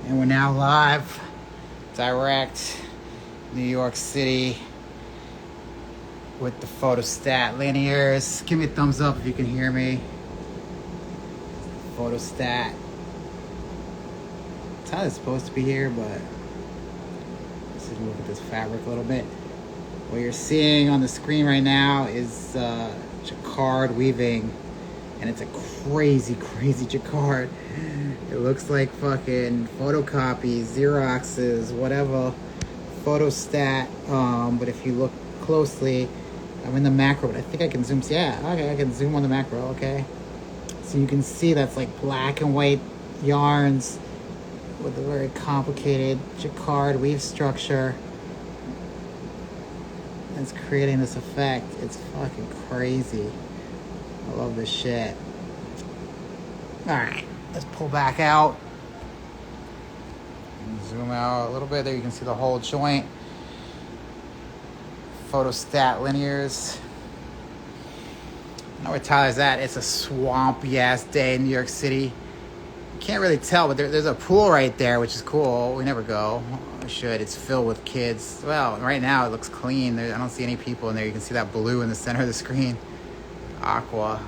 And we're now live, direct, New York City, with the Photostat Linears. Give me a thumbs up if you can hear me. Photostat. Tyler's supposed to be here, but let's just look at this fabric a little bit. What you're seeing on the screen right now is jacquard weaving, and it's a crazy jacquard. It looks like fucking photocopies, Xeroxes, whatever, Photostat. But if you look closely, I'm in the macro, but I think I can zoom. Yeah, okay, I can zoom on the macro. Okay, so you can see that's like black and white yarns with a very complicated jacquard weave structure. It's creating this effect. It's fucking crazy. I love this shit. All right, let's pull back out. Zoom out a little bit. There you can see the whole joint. Photostat Linears. I know where Tyler's at. It's a swampy ass day in New York City. You can't really tell, but there's a pool right there, which is cool. We never go. We should. It's filled with kids. Well, right now it looks clean. I don't see any people in there. You can see that blue in the center of the screen. Aqua.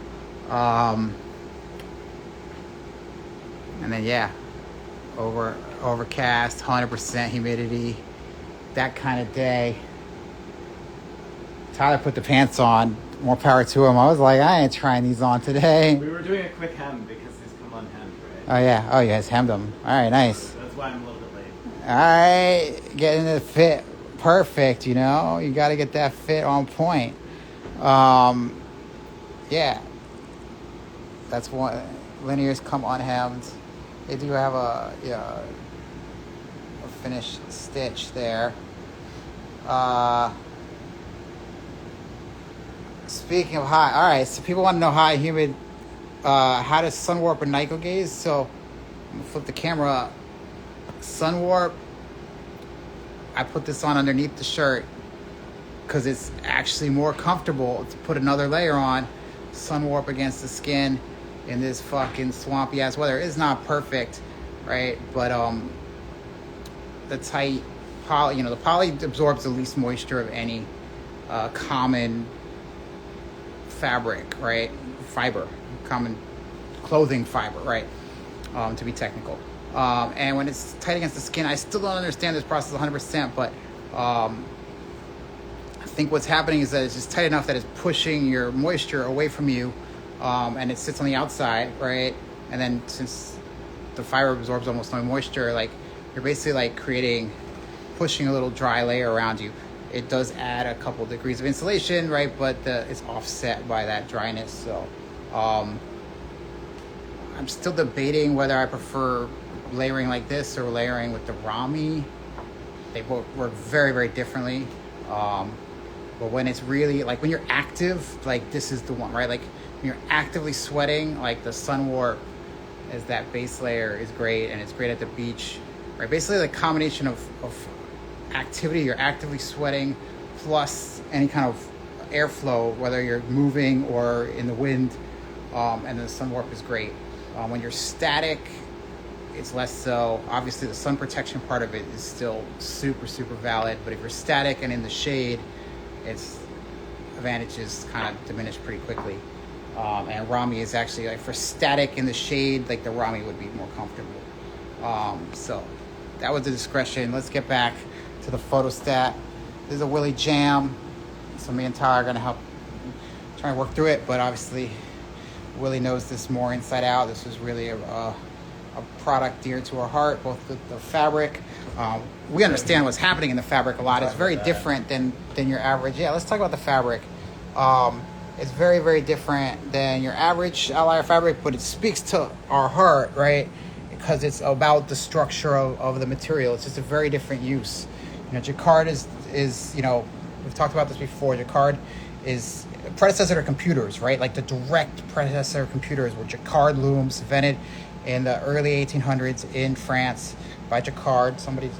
And then yeah, overcast, 100% humidity, that kind of day. Tyler put the pants on. More power to him. I was like, I ain't trying these on today. We were doing a quick hem because these come unhemmed, right? Oh yeah. Oh yeah, it's hemmed them. All right, nice. That's why I'm a little bit late. All right, getting the fit perfect. You know, you got to get that fit on point. Yeah, that's one. Linears come unhemmed. They do have a finished stitch there. Speaking of hot, all right. So people want to know hot and humid. How does sun warp and night gaze? So I'm gonna flip the camera up. Sun warp. I put this on underneath the shirt because it's actually more comfortable to put another layer on. Sun warp against the skin in this fucking swampy ass weather is not perfect, right? But the tight poly, the poly absorbs the least moisture of any common fabric, right? Fiber, common clothing fiber, right? To be technical. And when it's tight against the skin, I still don't understand this process 100%, but I think what's happening is that it's just tight enough that it's pushing your moisture away from you, and it sits on the outside, right? And then since the fiber absorbs almost no moisture, like you're basically like pushing a little dry layer around you. It does add a couple degrees of insulation, right? But it's offset by that dryness. So I'm still debating whether I prefer layering like this or layering with the Rami. They both work very differently. But when it's really like when you're active, like this is the one, right? Like when you're actively sweating, like the sun warp as that base layer is great, and it's great at the beach, right? Basically the combination of activity, you're actively sweating, plus any kind of airflow, whether you're moving or in the wind, and the sun warp is great. When you're static, it's less so. Obviously the sun protection part of it is still super valid, but if you're static and in the shade, its advantages kind of diminish pretty quickly. And Rami is actually, like, for static in the shade, like the Rami would be more comfortable. So that was the discretion. Let's get back to the Photostat. This is a Willie jam, so me and Tyler are gonna help try and work through it, but obviously Willie knows this more inside out. This is really a product dear to our heart, both the fabric. We understand what's happening in the fabric a lot. It's very different than your average. Yeah, let's talk about the fabric. It's very different than your average outlier fabric, but it speaks to our heart, right? Because it's about the structure of the material. It's just a very different use. Jacquard is we've talked about this before. Jacquard is a predecessor to computers, right? Like the direct predecessor of computers were jacquard looms invented in the early 1800s in France by Jacquard. Somebody's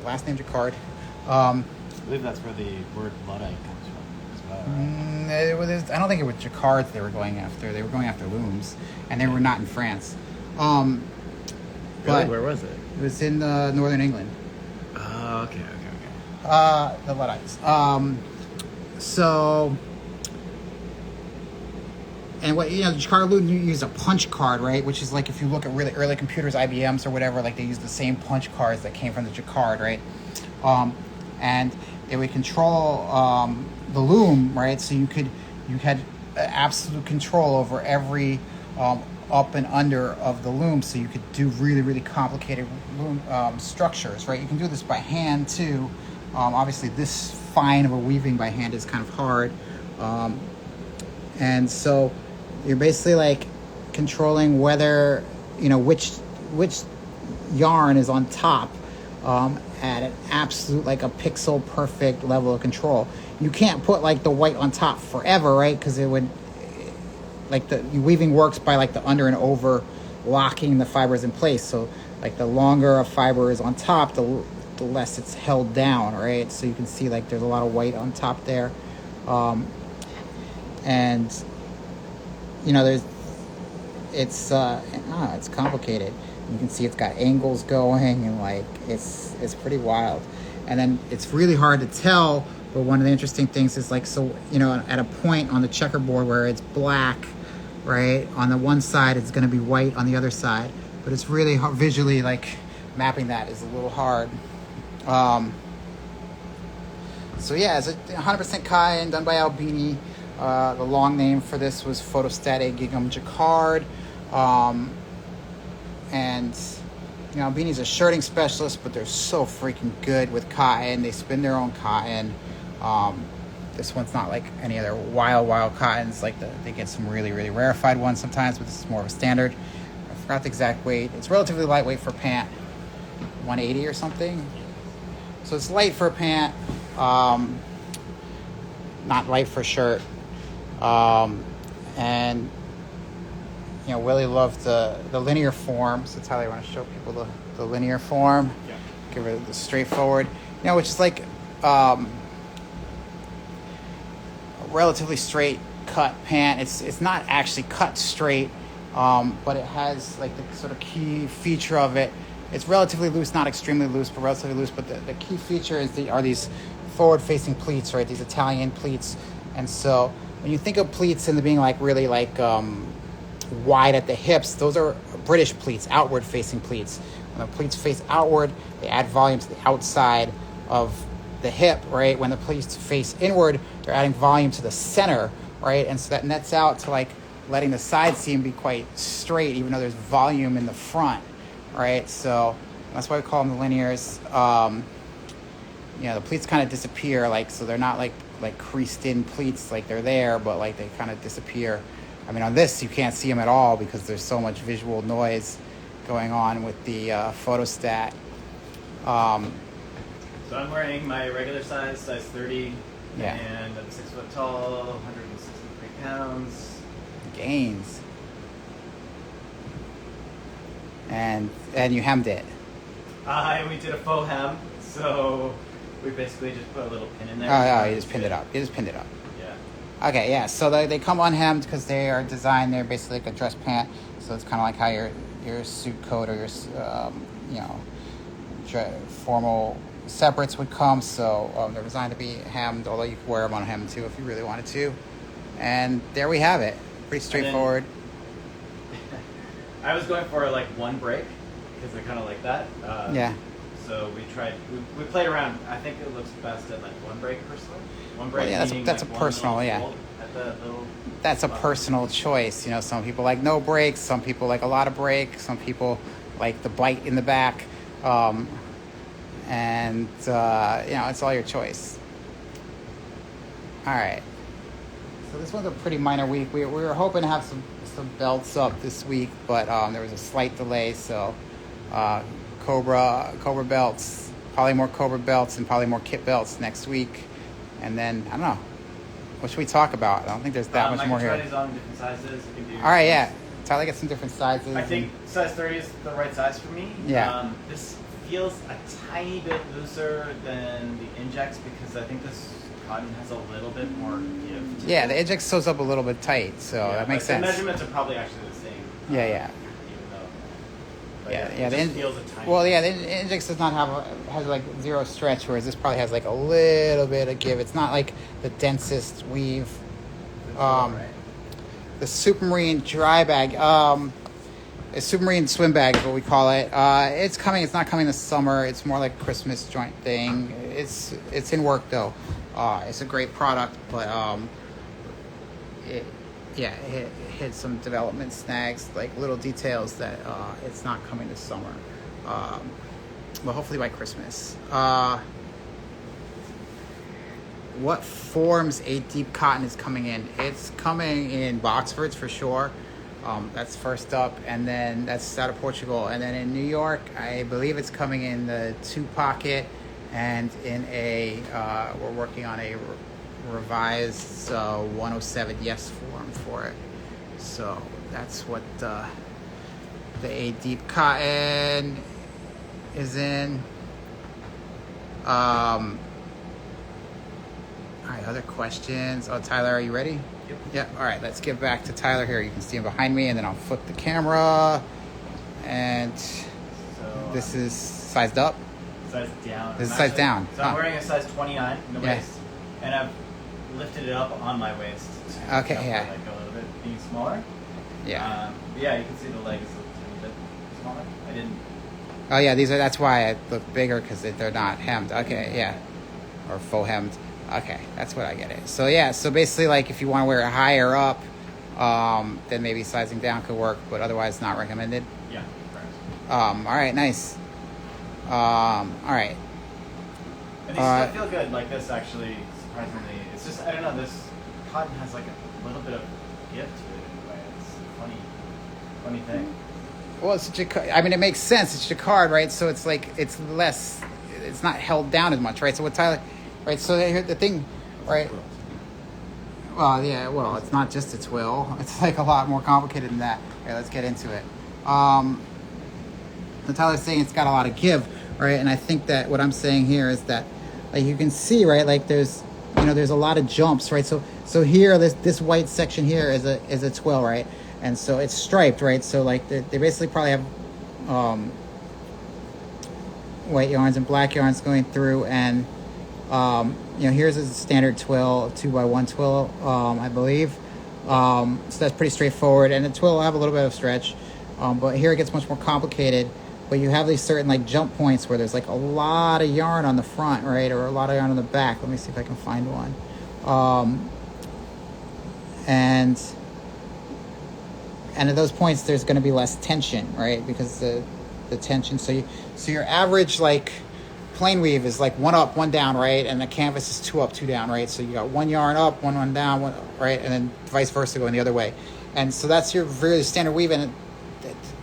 last name Jacquard. I believe that's where the word Luddite comes from as well, right? I don't think it was jacquards they were going after. They were going after looms, and they were not in France. Really? Where was it? It was in northern England. Oh, okay. The Luddites. So, and what, the Jacquard you use a punch card, right? Which is like, if you look at really early computers, IBMs or whatever, like they use the same punch cards that came from the Jacquard, right? And it would control the loom, right? So you had absolute control over every up and under of the loom, so you could do really, really complicated loom structures, right? You can do this by hand too. Obviously, this fine of a weaving by hand is kind of hard, and so you're basically like controlling whether which yarn is on top at an absolute, like a pixel perfect level of control. You can't put like the white on top forever, right? Because it would, like, the weaving works by like the under and over locking the fibers in place. So like the longer a fiber is on top, the less it's held down, right? So you can see like there's a lot of white on top there, and it's complicated. You can see it's got angles going, and like it's pretty wild. And then it's really hard to tell, but one of the interesting things is like, so at a point on the checkerboard where it's black, right, on the one side it's going to be white on the other side, but it's really hard, visually, like mapping that is a little hard. So yeah, it's a 100% cotton done by Albini. The long name for this was Photostat Jacquard. And Albini's a shirting specialist, but they're so freaking good with cotton. They spin their own cotton. This one's not like any other wild cottons. Like they get some really, really rarefied ones sometimes, but this is more of a standard. I forgot the exact weight. It's relatively lightweight for pant, 180 or something. So it's light for a pant, not light for a shirt. And Willie loved the linear form. So Tyler, you want to show people the linear form? Yeah. Give it the straightforward, which is like a relatively straight cut pant. It's not actually cut straight, but it has like the sort of key feature of it. It's relatively loose, not extremely loose, but relatively loose. But the key feature are these forward-facing pleats, right? These Italian pleats. And so when you think of pleats and being like really like wide at the hips, those are British pleats, outward-facing pleats. When the pleats face outward, they add volume to the outside of the hip, right? When the pleats face inward, they're adding volume to the center, right? And so that nets out to like letting the side seam be quite straight, even though there's volume in the front, right? So that's why we call them the linears. The pleats kind of disappear, like, so they're not like creased in pleats, like they're there, but like they kind of disappear. I mean, on this, you can't see them at all because there's so much visual noise going on with the photostat. So I'm wearing my regular size 30, yeah. And I'm 6 foot tall, 163 pounds. Gains. And you hemmed it. We did a faux hem, so we basically just put a little pin in there. Oh, you just pinned it up. Yeah. Okay, yeah. So they come unhemmed because they are designed. They're basically like a dress pant. So it's kind of like how your suit coat or your formal separates would come. So they're designed to be hemmed, although you could wear them unhemmed too if you really wanted to. And there we have it. Pretty straightforward. I was going for like one break because I kind of like that. Yeah. So we played around. I think it looks best at like one break personally. One break. Well, yeah, that's like a personal, yeah. At the little that's a personal choice. Some people like no breaks. Some people like a lot of break. Some people like the bite in the back. And it's all your choice. All right. So this one's a pretty minor week. We were hoping to have some belts up this week, but there was a slight delay. So Cobra belts, probably more Cobra belts, and probably more kit belts next week. And then I don't know. What should we talk about? I don't think there's that much more here. I can try these on different sizes. You can do. All right, yeah. Tyler, get some different sizes. I think size 30 is the right size for me. Yeah. This feels a tiny bit looser than the Injex because I think this cotton has a little bit more give. Yeah, the Injex sews up a little bit tight, so that makes sense. The measurements are probably actually the same. Yeah. Even Like, Yeah, it just feels a tiny. well, yeah, the Index does not has like zero stretch, whereas this probably has like a little bit of give. It's not like the densest weave. Right. The Supermarine dry bag, a Supermarine swim bag is what we call it. It's coming. It's not coming this summer. It's more like a Christmas joint thing. It's in work though. It's a great product, but it hit some development snags, like little details that it's not coming this summer. But hopefully by Christmas. What forms a deep cotton is coming in? It's coming in Boxfords for sure. That's first up, and then that's out of Portugal. And then in New York, I believe it's coming in the 2-pocket, and in a we're working on a revised 107 yes form for it. So that's what the A deep cotton is in. All right, other questions? Oh, Tyler, are you ready? Yep. Yeah. All right, let's get back to Tyler here. You can see him behind me, and then I'll flip the camera. And So this is sized up. size down. This is size down. So I'm wearing a size 29 in the Yeah. waist, and I've lifted it up on my waist. To Okay, yeah. Like a little bit being smaller. Yeah. Yeah, you can see the leg is a little bit smaller. I didn't. Oh, yeah. That's why it look bigger, because they're not hemmed. Okay. Yeah. Or faux hemmed. Okay, that's what I get it. So yeah. So basically, like if you want to wear it higher up, then maybe sizing down could work, but otherwise not recommended. Yeah. Correct. All right. Nice. All right. And these still feel good. Like this, actually, surprisingly, it's just I don't know. This cotton has like a little bit of give to it in a way. It's a funny thing. Well, it's I mean, it makes sense. It's jacquard, right? So it's like it's less. It's not held down as much, right? So what Tyler, right? So here the thing, right? Well, yeah. Well, it's not just a twill. It's like a lot more complicated than that. Okay, let's get into it. So Tyler's saying it's got a lot of give, right? And I think that what I'm saying here is that, like you can see, right? Like there's a lot of jumps, right? So here, this white section here is a twill, right? And so it's striped, right? So like they basically probably have white yarns and black yarns going through, and here's a standard twill, 2x1 twill, I believe. So that's pretty straightforward, and the twill will have a little bit of stretch, but here it gets much more complicated. But you have these certain like jump points where there's like a lot of yarn on the front, right, or a lot of yarn on the back. Let me see if I can find one. And at those points, there's going to be less tension, right? Because the tension. So your average like plain weave is like 1 up, 1 down, right? And the canvas is 2 up, 2 down, right? So you got 1 yarn up, 1 down, right? And then vice versa going the other way. And so that's your very standard weave, and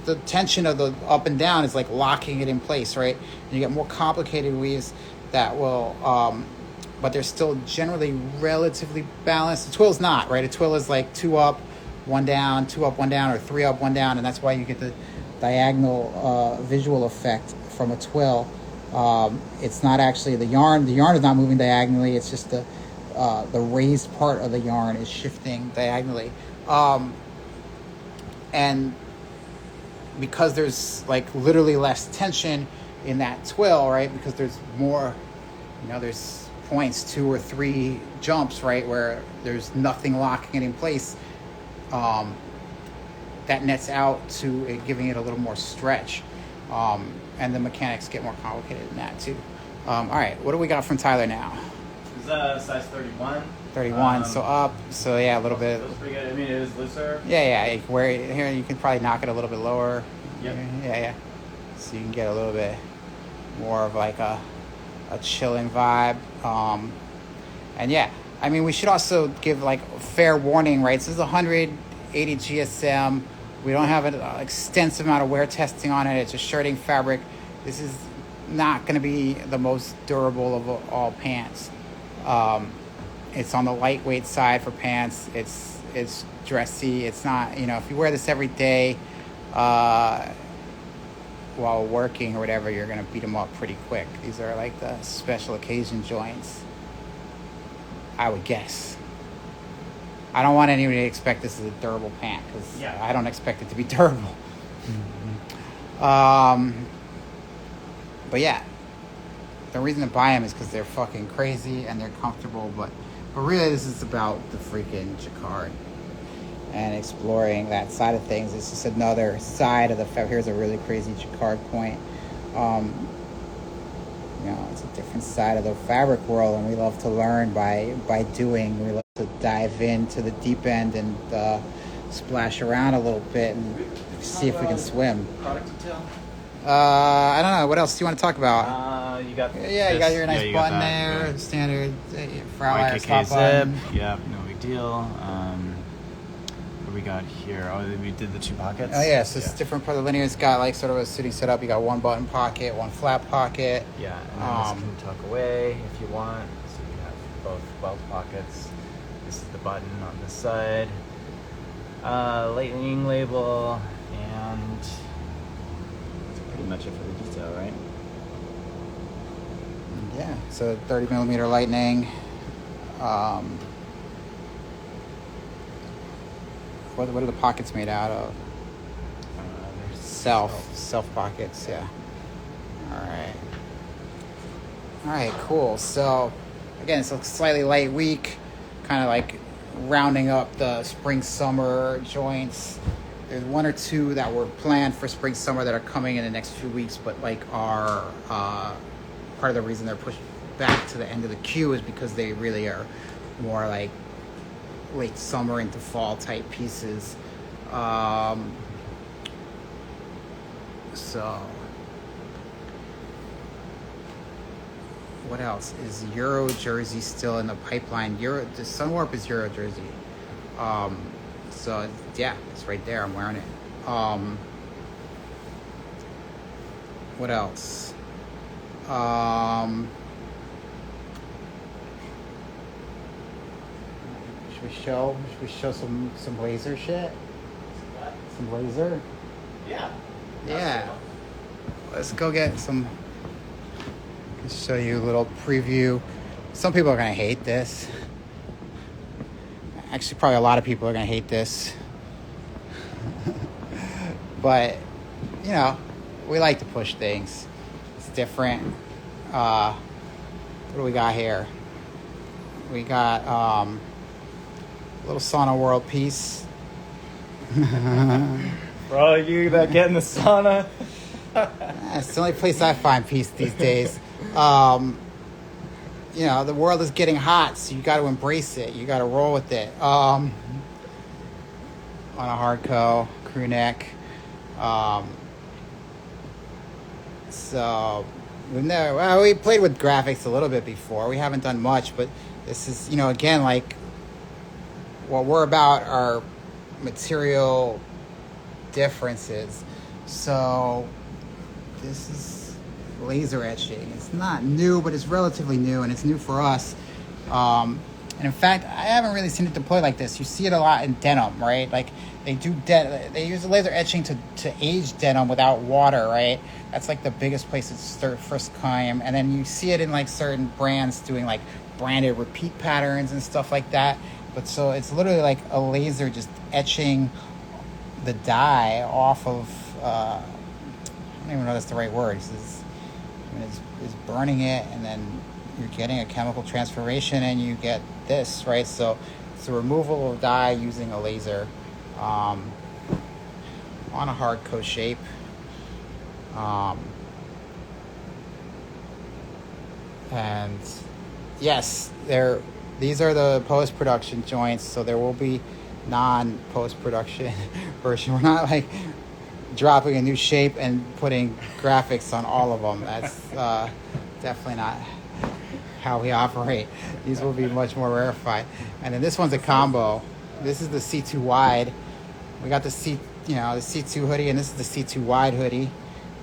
the tension of the up and down is like locking it in place, right? And you get more complicated weaves that will, but they're still generally relatively balanced. A twill's not, right? A twill is like 2 up, 1 down, 2 up, 1 down, or 3 up, 1 down, and that's why you get the diagonal visual effect from a twill. It's not actually the yarn. The yarn is not moving diagonally. It's just the raised part of the yarn is shifting diagonally, and because there's like literally less tension in that twill, right? Because there's more, there's points, 2 or 3 jumps, right, where there's nothing locking it in place. That nets out to it giving it a little more stretch, and the mechanics get more complicated than that too. All right, what do we got from Tyler now? This is size 31. 31, so up. So yeah, a little bit. Feels pretty good. I mean, it is looser. Yeah. You can wear it here. You can probably knock it a little bit lower. Yep. Yeah. So you can get a little bit more of like a chilling vibe. And yeah, I mean, we should also give like fair warning, right? This is 180 GSM. We don't have an extensive amount of wear testing on it. It's a shirting fabric. This is not going to be the most durable of all pants. It's on the lightweight side for pants. It's dressy. It's not, if you wear this every day while working or whatever, you're going to beat them up pretty quick. These are like the special occasion joints, I would guess. I don't want anybody to expect this as a durable pant, because I don't expect it to be durable. But yeah, the reason to buy them is because they're fucking crazy and they're comfortable. But really, this is about the freaking jacquard and exploring that side of things. It's just another side of the fabric. Here's a really crazy jacquard point. It's a different side of the fabric world, and we love to learn by doing. We love to dive into the deep end and splash around a little bit and see if we can swim. Product detail? I don't know. What else do you want to talk about? You got you got your nice button there. Yeah. Standard Frauleiter YKK stop button. zip. Yeah, no big deal. What do we got here? Oh, we did the 2 pockets. Oh yeah, so it's different for the linear. It's got like sort of a suiting setup. You got 1 button pocket, 1 flap pocket. Yeah, and then this can tuck away if you want. So you have both belt pockets. This is the button on this side. Lightning label, and that's pretty much it for the detail, right? Yeah, so 30 millimeter lightning. What are the pockets made out of? Self pockets, yeah. All right, cool. So again, it's a slightly light week, kind of like rounding up the spring summer joints. There's 1 or 2 that were planned for spring summer that are coming in the next few weeks, but like are part of the reason they're pushed back to the end of the queue is because they really are more like late summer into fall type pieces. So what else? Is Euro jersey still in the pipeline? The Sunwarp is Euro jersey. So yeah, it's right there. I'm wearing it. What else? Should we show some laser shit? What? Some laser? Yeah. Yeah. Let's go get some. I'll show you a little preview. Some people are gonna hate this. Actually, probably a lot of people are gonna hate this. But we like to push things. It's different. What do we got here? We got a little sauna world piece. Bro, you about getting the sauna? It's the only place I find peace these days. The world is getting hot, so you got to embrace it. You got to roll with it. On a hardco crew neck. We played with graphics a little bit before. We haven't done much, but this is, again, like what we're about are material differences. So this is laser etching. It's not new, but it's relatively new, and it's new for us. And in fact, I haven't really seen it deployed like this. You see it a lot in denim, right? Like they use laser etching to age denim without water, right? That's like the biggest place it's first time. And then you see it in like certain brands doing like branded repeat patterns and stuff like that. But so it's literally like a laser just etching the dye off of, I don't even know if that's the right word. It's burning it, and then you're getting a chemical transformation, and you get this, right? So it's the removal of dye using a laser on a hardco shape. And yes, these are the post-production joints, so there will be non-post-production version. We're not like dropping a new shape and putting graphics on all of them. That's definitely not how we operate. These will be much more rarefied. And then this one's a combo. This is the C2 wide. We got the C2 hoodie, and this is the C2 wide hoodie.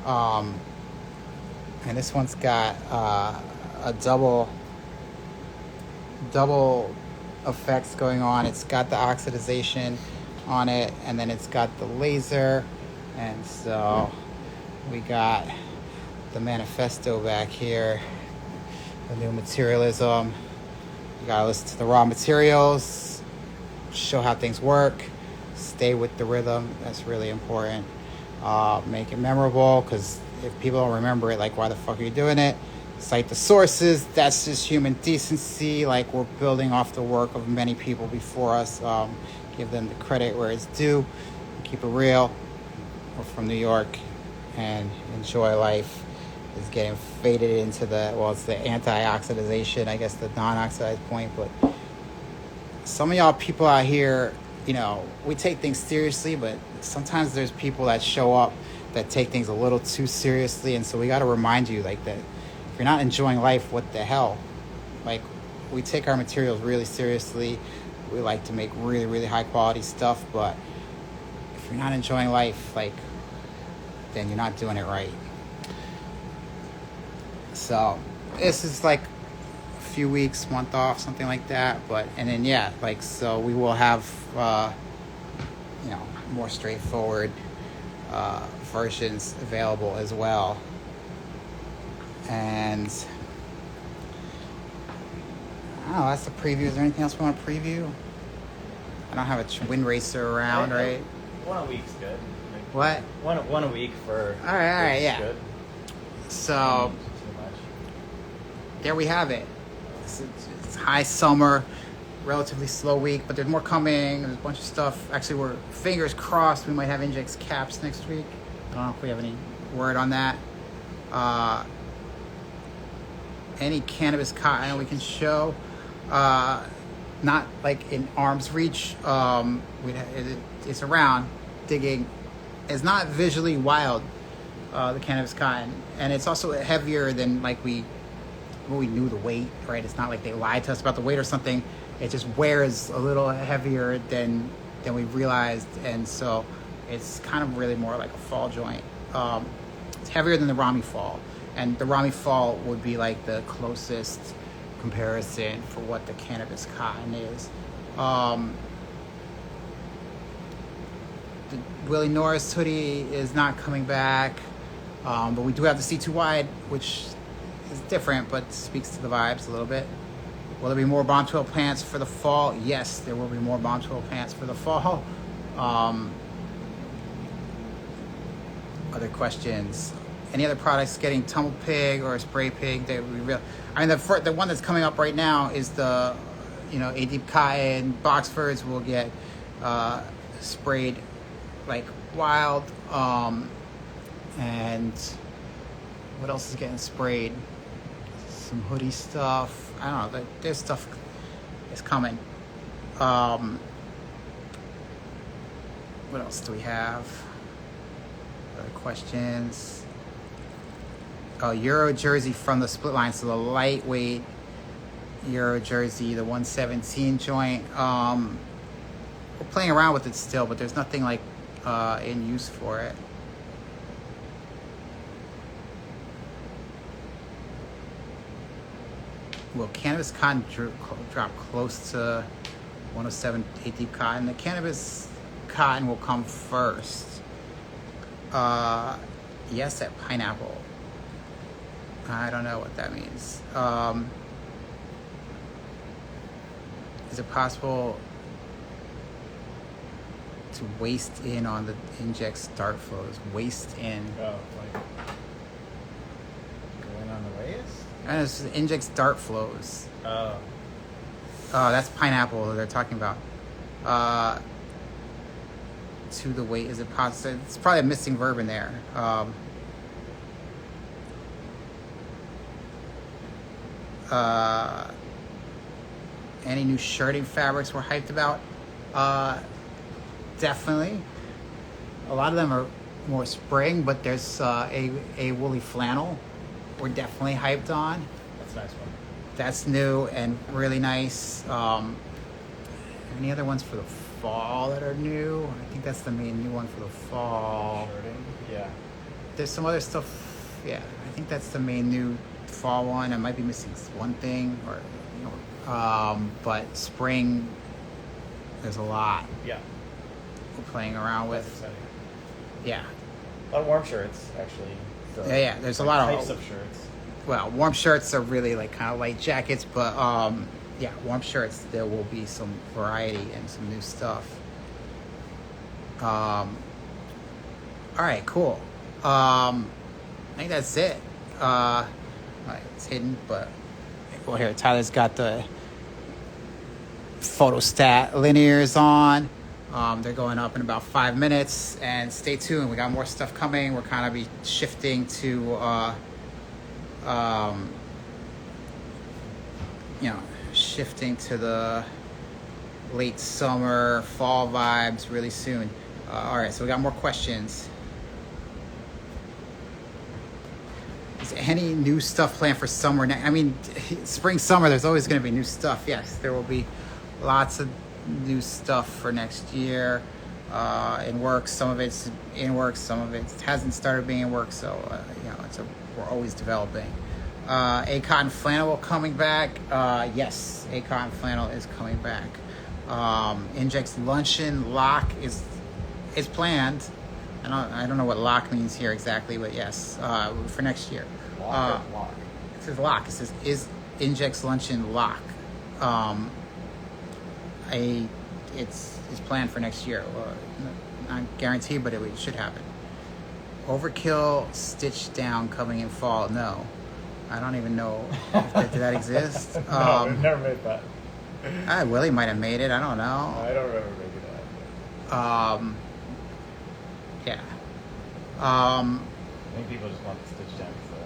And this one's got a double effects going on. It's got the oxidization on it, and then it's got the laser. And so we got the manifesto back here, the new materialism. You gotta listen to the raw materials, show how things work, stay with the rhythm. That's really important. Make it memorable, because if people don't remember it, like, why the fuck are you doing it? Cite the sources. That's just human decency. Like, we're building off the work of many people before us. Give them the credit where it's due. Keep it real. We're from New York, and enjoy life is getting faded into it's the anti-oxidization, I guess, the non-oxidized point. But some of y'all people out here, we take things seriously, but sometimes there's people that show up that take things a little too seriously. And so we got to remind you, like, that if you're not enjoying life, what the hell? Like, we take our materials really seriously. We like to make really, really high quality stuff, but if you're not enjoying life, like, then you're not doing it right. So this is like a few weeks, month off, something like that. And then so we will have more straightforward versions available as well. And I don't know, that's the preview. Is there anything else we want to preview? I don't have a wind racer around, right? One a week's good. What? One a week for. All right, yeah. Good. So there we have it. It's high summer, relatively slow week, but there's more coming. There's a bunch of stuff. Actually, we're fingers crossed we might have Inject's caps next week. I don't know if we have any word on that. Any cannabis cotton we can show. Not like in arm's reach. It's around, digging. It's not visually wild, the cannabis cotton, and it's also heavier than we knew the weight, right? It's not like they lied to us about the weight or something. It just wears a little heavier than we realized, and so it's kind of really more like a fall joint. It's heavier than the Rami Fall, and the Rami Fall would be like the closest comparison for what the cannabis cotton is. The Willie Norris hoodie is not coming back, but we do have the C2 wide, which is different but speaks to the vibes a little bit. Will there be more Bomb 12 pants for the fall? Yes, there will be more Bomb 12 pants for the fall. Other questions? Any other products getting Tumble Pig or Spray Pig? The one that's coming up right now is the A Deep Cotton. Boxfords will get sprayed like wild. And what else is getting sprayed? Some hoodie stuff. I don't know. There's stuff is coming. What else do we have? Other questions? Oh, Euro jersey from the split line. So the lightweight Euro jersey, the 117 joint. We're playing around with it still, but there's nothing like in use for it. Will cannabis cotton drop close to 107 A Deep Cotton? The cannabis cotton will come first. Yes, at pineapple. I don't know what that means. Is it possible to waste in on the Inject start flows? Waste in. Oh, like going on the waist? And it's Inject's dart flows. Oh. Oh, that's pineapple they're talking about. To the weight, is it possible? It's probably a missing verb in there. Any new shirting fabrics we're hyped about? Definitely. A lot of them are more spring, but there's a woolly flannel we're definitely hyped on. That's a nice one. That's new and really nice. Any other ones for the fall that are new? I think that's the main new one for the fall. Shirting? Yeah. There's some other stuff. Yeah, I think that's the main new fall one. I might be missing one thing, but spring, there's a lot. Yeah. We're playing around with. That's exciting. Yeah. A lot of warm shirts, actually. So, Yeah. There's a lot types of shirts. Well, warm shirts are really like kind of light jackets, but warm shirts, there will be some variety and some new stuff. All right, cool. I think that's it. All right, it's hidden, but well, here Tyler's got the Photostat Linears on. They're going up in about 5 minutes, and stay tuned. We got more stuff coming. We're kind of be shifting to, shifting to the late summer, fall vibes really soon. All right, so we got more questions. Is any new stuff planned for summer? I mean, spring, summer, there's always going to be new stuff. Yes, there will be lots of new stuff for next year in works. Some of it's in works, some of it hasn't started being in works. So, we're always developing. A cotton flannel coming back. Yes, a cotton flannel is coming back. Inject's luncheon lock is planned. I don't know what lock means here exactly, but yes, for next year. Lock. It says lock. It says is Inject's luncheon lock. It's planned for next year. Not guaranteed, but it should happen. Overkill stitch down coming in fall. No, I don't even know if did that exist. No, we've never made that. Willie might have made it. I don't know. I don't remember making that. Yeah. I think people just want the stitch down for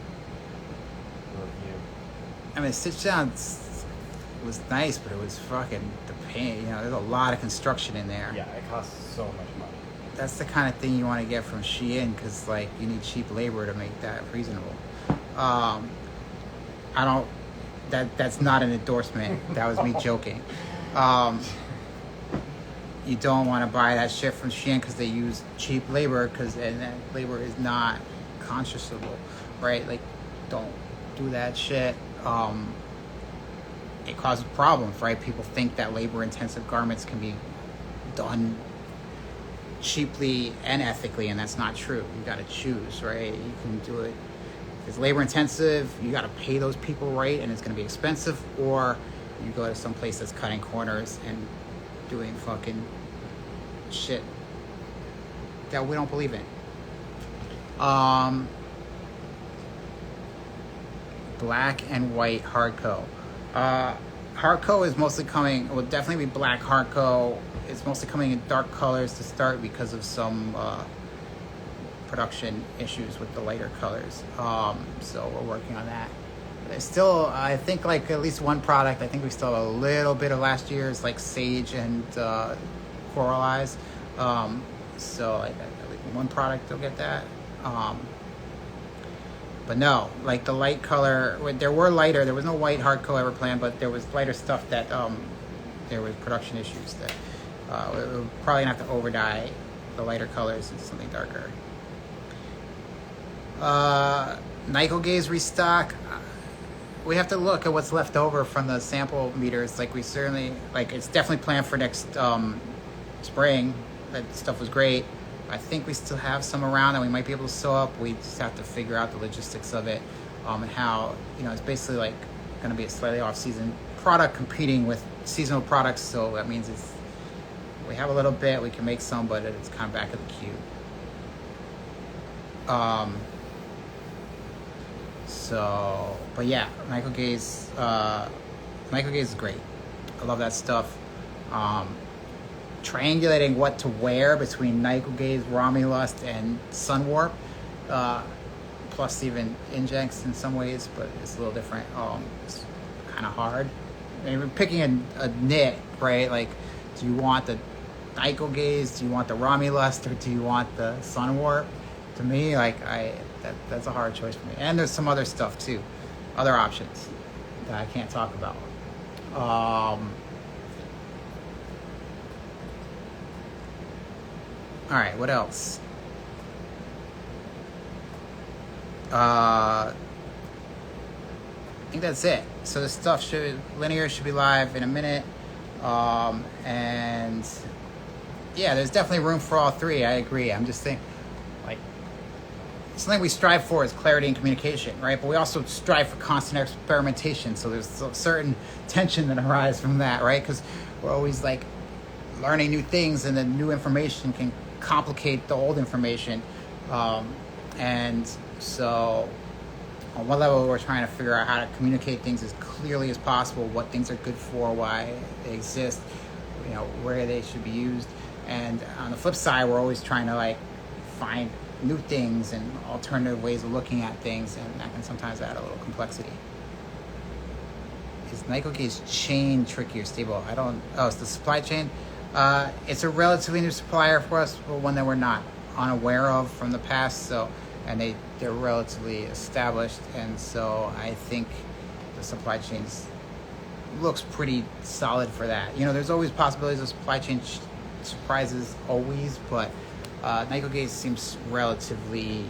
review. I mean, stitch down was nice, but it was fucking the pain. There's a lot of construction in there. Yeah, it costs so much money. That's the kind of thing you want to get from Shein, because you need cheap labor to make that reasonable. That's not an endorsement. That was me joking. You don't want to buy that shit from Shein because they use cheap labor, and that labor is not conscionable, right? Don't do that shit. It causes problems, right? People think that labor-intensive garments can be done cheaply and ethically, and that's not true. You got to choose, right? You can do it. If it's labor-intensive, you got to pay those people right, and it's going to be expensive, or you go to some place that's cutting corners and doing fucking shit that we don't believe in. Black and white hardco. Hardco is mostly coming, will definitely be black hardco. It's mostly coming in dark colors to start because of some production issues with the lighter colors. So we're working on that. There's still, I think, at least one product. I think we still have a little bit of last year's, Sage and Coral Eyes. So one product will get that. But no, the light color, there was no white hardco ever planned, but there was lighter stuff that there was production issues that we're probably gonna have to over dye the lighter colors into something darker. Nyko Gaze restock. We have to look at what's left over from the sample meters. We certainly, it's definitely planned for next spring. That stuff was great. I think we still have some around that we might be able to sew up. We just have to figure out the logistics of it, and how, it's basically going to be a slightly off-season product competing with seasonal products. So that means we have a little bit, we can make some, but it's kind of back of the queue. But yeah, Nyko Gaze is great. I love that stuff. Triangulating what to wear between Nyko Gaze, Romulust, and Sunwarp, plus even Injects in some ways, but it's a little different. It's kind of hard. And we're picking a knit, right? Do you want the Nyko Gaze? Do you want the Romulust, or do you want the Sunwarp? To me, that's a hard choice for me. And there's some other stuff too, other options that I can't talk about. All right, what else? I think that's it. So the stuff Linear should be live in a minute. And yeah, there's definitely room for all three. I agree. I'm just thinking, something we strive for is clarity and communication, right? But we also strive for constant experimentation. So there's a certain tension that arises from that, right? Because we're always learning new things, and the new information can complicate the old information. And so on one level, we're trying to figure out how to communicate things as clearly as possible, what things are good for, why they exist, where they should be used. And on the flip side, we're always trying to like find new things and alternative ways of looking at things, and that can sometimes add a little complexity. Is NicoGate's chain tricky or stable? It's the supply chain. It's a relatively new supplier for us, but one that we're not unaware of from the past. And they're relatively established, and so I think the supply chain looks pretty solid for that. There's always possibilities of supply chain surprises, always, but NicoGate seems relatively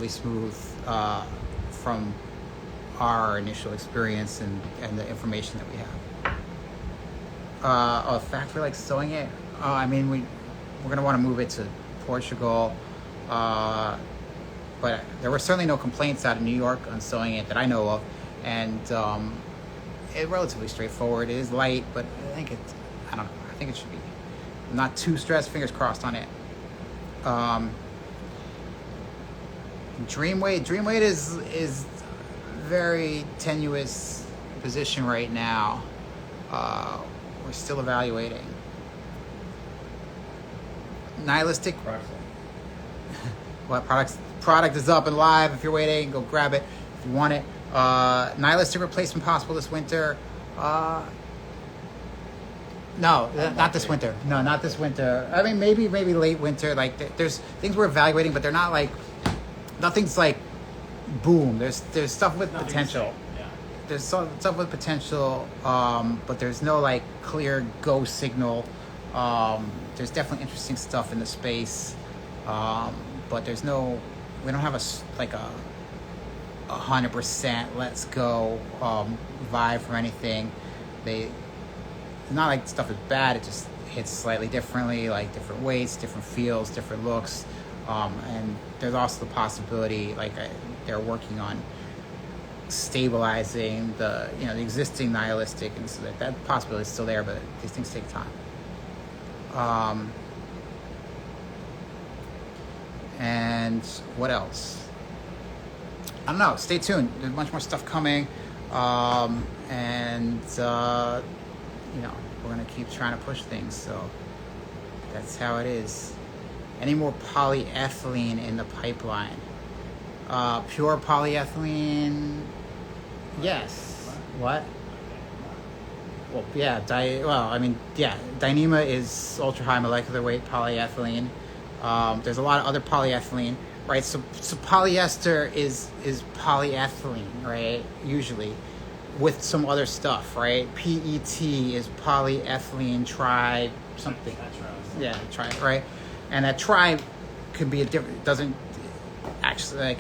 smooth from our initial experience and the information that we have. A factory like sewing it, we're going to want to move it to Portugal, but there were certainly no complaints out of New York on sewing it that I know of, and it's relatively straightforward. It is light, but I think it should be not too stressed. Fingers crossed on it. Dreamweight is very tenuous position right now. We're still evaluating. Nihilistic. What product is up and live. If you're waiting, go grab it if you want it. Nihilistic replacement possible this winter. No, not this winter. No, not this winter. Maybe late winter. Like there's things we're evaluating, but they're not like nothing's like boom. There's stuff with potential. Yeah. There's stuff with potential, but there's no like clear go signal. There's definitely interesting stuff in the space, but we don't have a 100% let's go vibe from anything. It's not like stuff is bad. It just hits slightly differently, like different weights, different feels, different looks, and there's also the possibility they're working on stabilizing the existing nihilistic, and so that possibility is still there, but these things take time. And what else? I don't know. Stay tuned. There's much more stuff coming, and we're gonna keep trying to push things. So that's how it is. Any more polyethylene in the pipeline? Pure polyethylene? Yes. What? Well, yeah. Dyneema is ultra high molecular weight polyethylene. There's a lot of other polyethylene, right? So polyester is polyethylene, right? Usually, with some other stuff, right? PET is polyethylene tri something. Yeah, tri, right? And that tri could be it can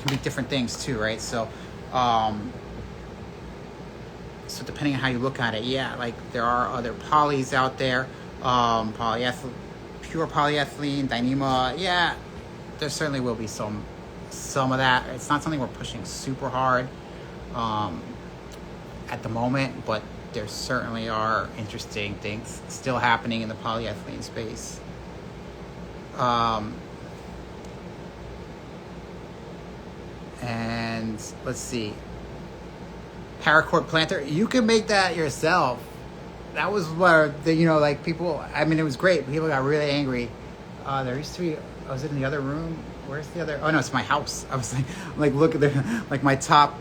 be different things too, right? So depending on how you look at it, there are other polys out there, pure polyethylene, Dyneema, there certainly will be some of that. It's not something we're pushing super hard at the moment, but there certainly are interesting things still happening in the polyethylene space. And let's see. Paracord planter, you can make that yourself. That was where people, it was great. People got really angry. There used to be, was it in the other room? Where's the other? Oh no, it's my house. I was look at my top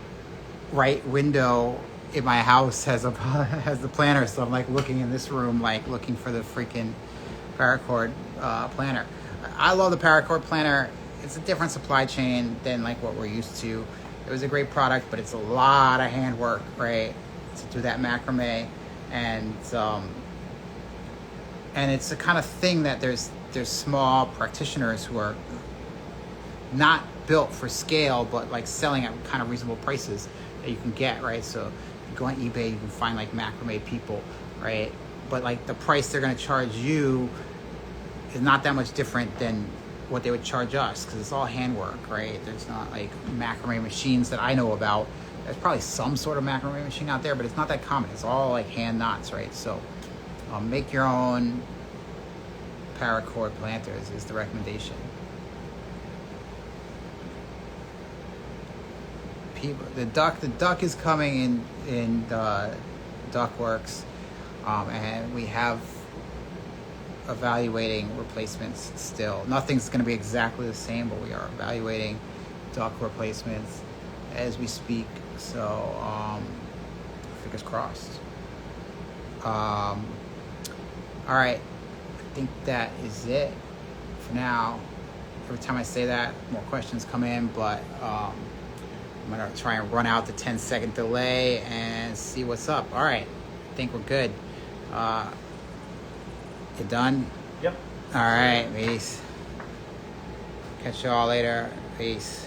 right window in my house has the planter. So I'm looking in this room, looking for the freaking paracord planter. I love the paracord planter. It's a different supply chain than what we're used to. It was a great product, but it's a lot of handwork, right, to do that macrame, and it's the kind of thing that there's small practitioners who are not built for scale, but selling at kind of reasonable prices that you can get, right? So you go on eBay, you can find macrame people, right? But the price they're going to charge you is not that much different than what they would charge us, because it's all handwork, right? There's not macrame machines that I know about. There's probably some sort of macrame machine out there, but it's not that common. It's all hand knots, right? So make your own paracord planters is the recommendation. The duck is coming in Duckworks, and we have evaluating replacements still. Nothing's going to be exactly the same, but we are evaluating duck replacements as we speak. So fingers crossed. All right, I think that is it for now. Every time I say that, more questions come in, but I'm gonna try and run out the 10-second delay and see what's up. All right, I think we're good. You done? Yep. All right, peace. Catch y'all later. Peace.